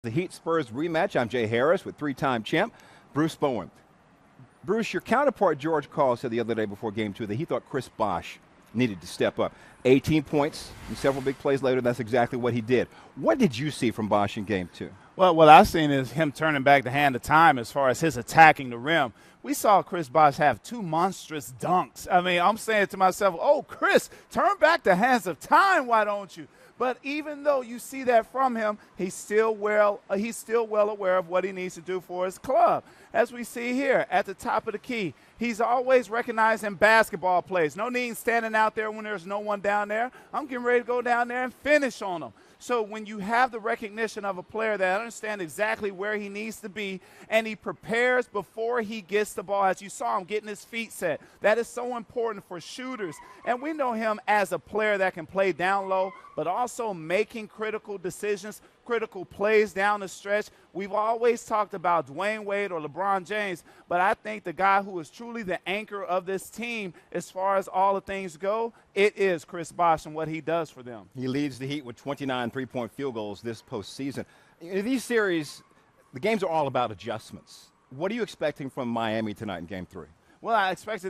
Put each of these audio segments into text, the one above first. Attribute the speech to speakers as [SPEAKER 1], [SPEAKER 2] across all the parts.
[SPEAKER 1] The Heat Spurs rematch. I'm Jay Harris with three-time champ Bruce Bowen. Bruce, your counterpart George Karl said the other day before Game 2 that he thought Chris Bosh needed to step up. 18 points and several big plays later, that's exactly what he did. What did you see from Bosh in Game 2?
[SPEAKER 2] Well, what I've seen is him turning back the hand of time as far as his attacking the rim. We saw Chris Bosh have two monstrous dunks. I mean, I'm saying to myself, oh, Chris, turn back the hands of time, why don't you? But even though you see that from him, he's still well aware of what he needs to do for his club. As we see here at the top of the key, he's always recognizing basketball plays. No need standing out there when there's no one down there. I'm getting ready to go down there and finish on him. So when you have the recognition of a player that understands exactly where he needs to be and he prepares before he gets the ball, as you saw him getting his feet set, that is so important for shooters. And we know him as a player that can play down low, but also making critical decisions, critical plays down the stretch. We've always talked about Dwayne Wade or LeBron James, but I think the guy who is truly the anchor of this team as far as all the things go, it is Chris Bosh and what he does for them.
[SPEAKER 1] He leads the Heat with 29 three-point field goals this postseason. In these series, the games are all about adjustments. What are you expecting from Miami tonight in Game 3?
[SPEAKER 2] Well, I expect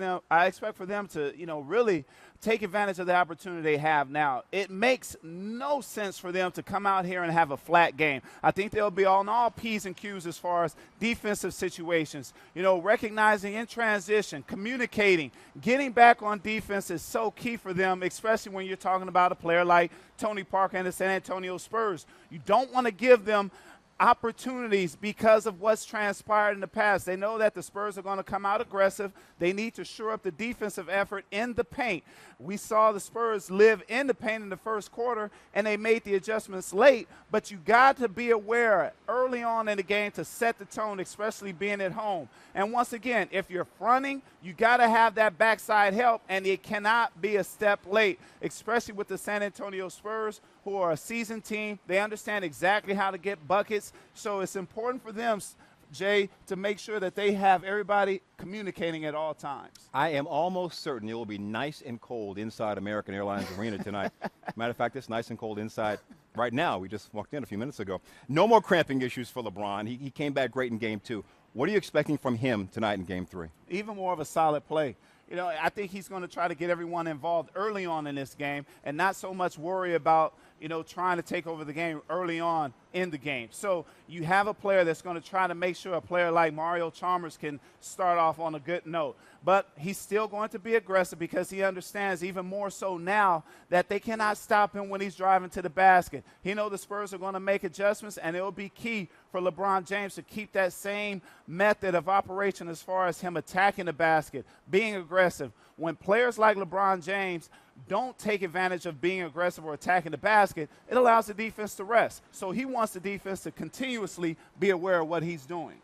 [SPEAKER 2] for them to, really take advantage of the opportunity they have now. It makes no sense for them to come out here and have a flat game. I think they'll be on all P's and Q's as far as defensive situations. Recognizing in transition, communicating, getting back on defense is so key for them, especially when you're talking about a player like Tony Parker and the San Antonio Spurs. You don't want to give them opportunities because of what's transpired in the past. They know that the Spurs are going to come out aggressive. They need to shore up the defensive effort in the paint. We saw the Spurs live in the paint in the first quarter, and they made the adjustments late, but you got to be aware early on in the game to set the tone, especially being at home. And once again, if you're fronting, you got to have that backside help, and it cannot be a step late, especially with the San Antonio Spurs, who are a seasoned team. They understand exactly how to get buckets, so it's important for them, Jay, to make sure that they have everybody communicating at all times.
[SPEAKER 1] I am almost certain it will be nice and cold inside American Airlines Arena tonight. Matter of fact, it's nice and cold inside right now. We just walked in a few minutes ago. No more cramping issues for LeBron. He came back great in Game 2. What are you expecting from him tonight in Game 3?
[SPEAKER 2] Even more of a solid play. I think he's going to try to get everyone involved early on in this game and not so much worry about, trying to take over the game early on in the game. So you have a player that's going to try to make sure a player like Mario Chalmers can start off on a good note. But he's still going to be aggressive because he understands even more so now that they cannot stop him when he's driving to the basket. He knows the Spurs are going to make adjustments, and it will be key for LeBron James to keep that same method of operation as far as him attacking the basket, being aggressive. When players like LeBron James don't take advantage of being aggressive or attacking the basket, it allows the defense to rest. So he wants the defense to continuously be aware of what he's doing.